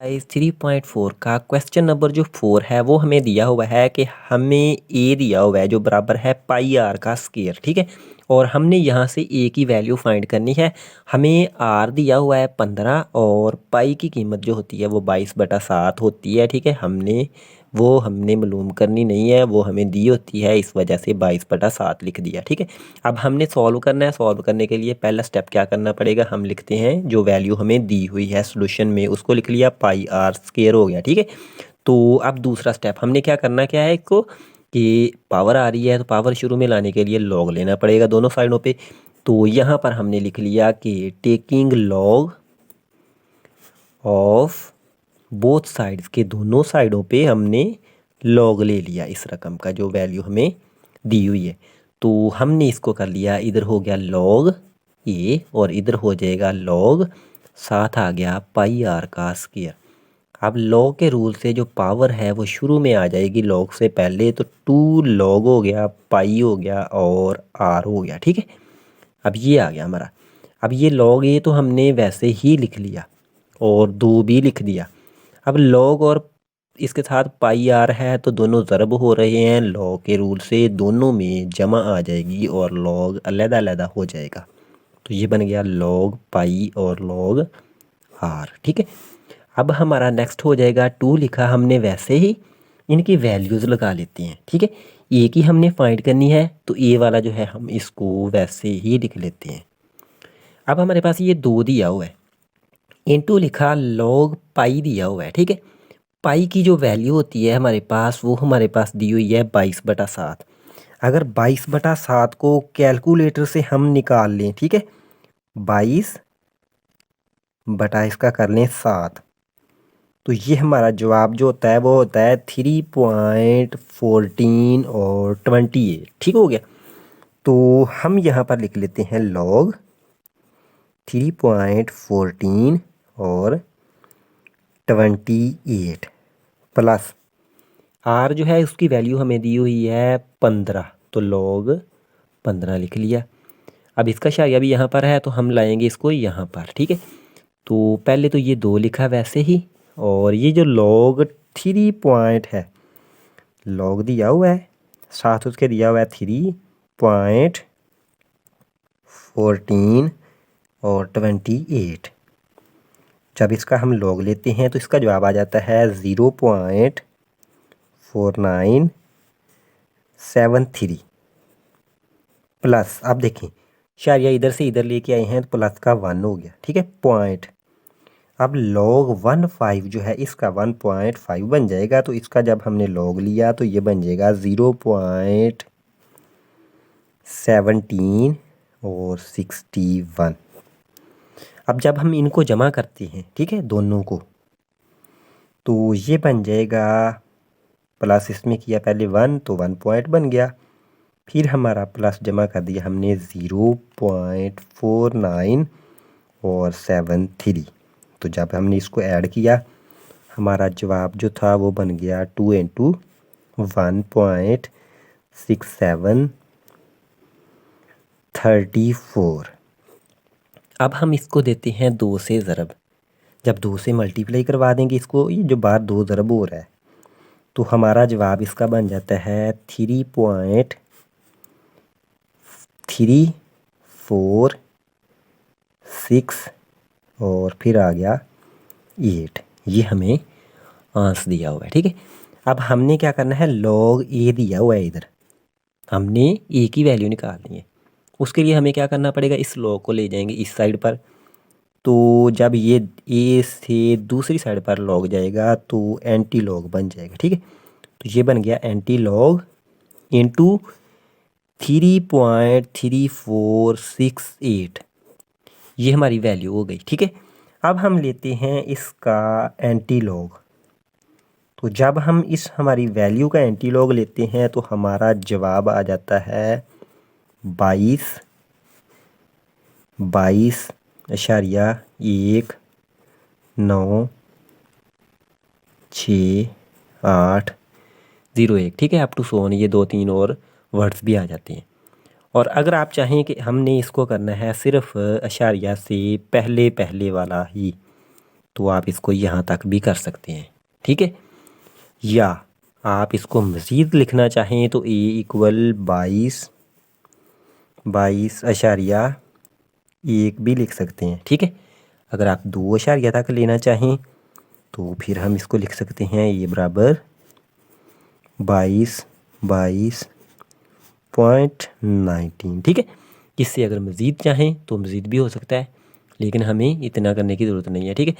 Exercise 3.4 का question number जो 4 है वो हमें दिया हुआ है कि हमें ए दिया हुआ है जो बराबर है पाई आर का स्क्वायर। ठीक है, और हमने यहाँ से ए की वैल्यू फाइंड करनी है। हमें आर दिया हुआ है 15 और पाई की कीमत जो होती है वो 22/7 होती है। ठीक है, हमने मालूम करनी नहीं है, वो हमें दी होती है, इस वजह से 22/7 लिख दिया। ठीक है, अब हमने सॉल्व करना है। सॉल्व करने के लिए पहला स्टेप क्या करना पड़ेगा, हम लिखते हैं जो वैल्यू हमें दी हुई है सॉल्यूशन में, उसको लिख लिया, पाई आर स्क्वायर हो गया। ठीक है, तो अब दूसरा स्टेप हमने क्या करना क्या है, इसको कि पावर आ रही है तो पावर शुरू में लाने के लिए लॉग लेना पड़ेगा दोनों साइडों पे। तो यहाँ पर हमने लिख लिया कि taking log of both sides के दोनों साइडों पे हमने लॉग ले लिया इस रकम का जो वैल्यू हमें दी हुई है। तो हमने इसको कर लिया, इधर हो गया लॉग ए और इधर हो जाएगा लॉग, साथ आ गया पाई आर का स्क्वायर। अब लॉग के रूल से जो पावर है वो शुरू में आ जाएगी लॉग से पहले, तो 2 लॉग हो गया, पाई हो गया और आर हो गया। ठीक है, अब ये आ गया हमारा। अब ये लॉग ए तो हमने वैसे ही लिख लिया और 2 भी लिख दिया। अब लॉग और इसके साथ पाई आर है तो दोनों ज़रब हो रहे हैं, लॉग के रूल से दोनों में जमा आ जाएगी और लॉग अलग-अलग हो जाएगा। तो ये बन गया लॉग पाई और लॉग आर। ठीक है, अब हमारा नेक्स्ट हो जाएगा 2 लिखा हमने वैसे ही, इनकी वैल्यूज़ लगा लेते हैं। ठीक है, ए की हमने फाइंड करनी है तो ए वाला जो है हम इसको वैसे ही लिख लेते हैं। अब हमारे पास ये 2 दिया हुआ है, इनटू लिखा लॉग पाई दिया हुआ है। ठीक है, पाई की जो वैल्यू होती है हमारे पास वो हमारे पास दी हुई है 22/7। अगर 22/7 को कैलकुलेटर से हम निकाल लें, ठीक है, 22 बटा इसका कर लें 7, तो ये हमारा जवाब जो होता है वो होता है 3.14 और 28। ठीक हो गया, तो हम यहाँ पर लिख लेते हैं लॉग 3.14 और 28 प्लस आर जो है उसकी वैल्यू हमें दी हुई है 15, तो लॉग 15 लिख लिया। अब इसका शाया भी यहाँ पर है तो हम लाएंगे इसको यहाँ पर। ठीक है, तो पहले तो ये 2 लिखा वैसे ही, और ये जो लॉग 3 पॉइंट है, लॉग दिया हुआ है साथ उसके दिया हुआ है 3.14 और 28। जब इसका हम लॉग लेते हैं तो इसका जवाब आ जाता है 0.4973 प्लस, अब देखें शारिया इधर से इधर लेके आए हैं तो प्लस का 1 हो गया। ठीक है, पॉइंट, अब लॉग 15 जो है इसका 1.5 बन जाएगा, तो इसका जब हमने लॉग लिया तो ये बन जाएगा 0.17 और 61। अब जब हम इनको जमा करते हैं, ठीक है, दोनों को, तो ये बन जाएगा, प्लस इसमें किया पहले 1 तो 1 पॉइंट बन गया, फिर हमारा प्लस जमा कर दिया हमने 0.49 और 73। तो जब हमने इसको ऐड किया हमारा जवाब जो था वो बन गया 2 इंटू 1.6734। अब हम इसको देते हैं 2 से ज़रब, जब 2 से मल्टीप्लाई करवा देंगे इसको, ये जो बार 2 ज़रब हो रहा है, तो हमारा जवाब इसका बन जाता है 3.346 और फिर आ गया 8। ये हमें आंसर दिया हुआ है। ठीक है, अब हमने क्या करना है, लॉग ए दिया हुआ है, इधर हमने ए की वैल्यू निकालनी है। उसके लिए हमें क्या करना पड़ेगा, इस लॉग को ले जाएंगे इस साइड पर, तो जब ये ए से दूसरी साइड पर लॉग जाएगा तो एंटी लॉग बन जाएगा। ठीक है, तो ये बन गया एंटी लॉग इंटू 3.3468, ये हमारी वैल्यू हो गई। ठीक है, अब हम लेते हैं इसका एंटी लॉग, तो जब हम इस हमारी वैल्यू का एंटी लॉग लेते हैं तो हमारा जवाब आ जाता है 22.196801। ठीक है, अप टू सोन ये 2-3 और वर्ड्स भी आ जाते हैं। और अगर आप चाहें कि हमने इसको करना है सिर्फ अशारिया से पहले पहले वाला ही, तो आप इसको यहाँ तक भी कर सकते हैं, ठीक है। या आप इसको मज़ीद लिखना चाहें तो ए इक्वल 22.1 भी लिख सकते हैं, ठीक है। अगर आप 2 अशारिया तक लेना चाहें तो फिर हम इसको लिख सकते हैं ए बराबर 22.19, ठीक है। इससे अगर मज़ीद चाहें तो मज़ीद भी हो सकता है, लेकिन हमें इतना करने की ज़रूरत नहीं है, ठीक है।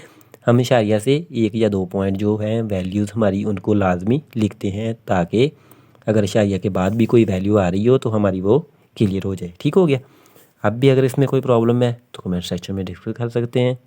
हम इशारिया से 1 या 2 पॉइंट जो हैं वैल्यूज़ हमारी उनको लाजमी लिखते हैं, ताकि अगर इशारिया के बाद भी कोई वैल्यू आ रही हो तो हमारी वो क्लियर हो जाए, ठीक हो गया। अब भी अगर इसमें कोई प्रॉब्लम है तो कमेंट सेक्शन में डिस्कस कर सकते हैं।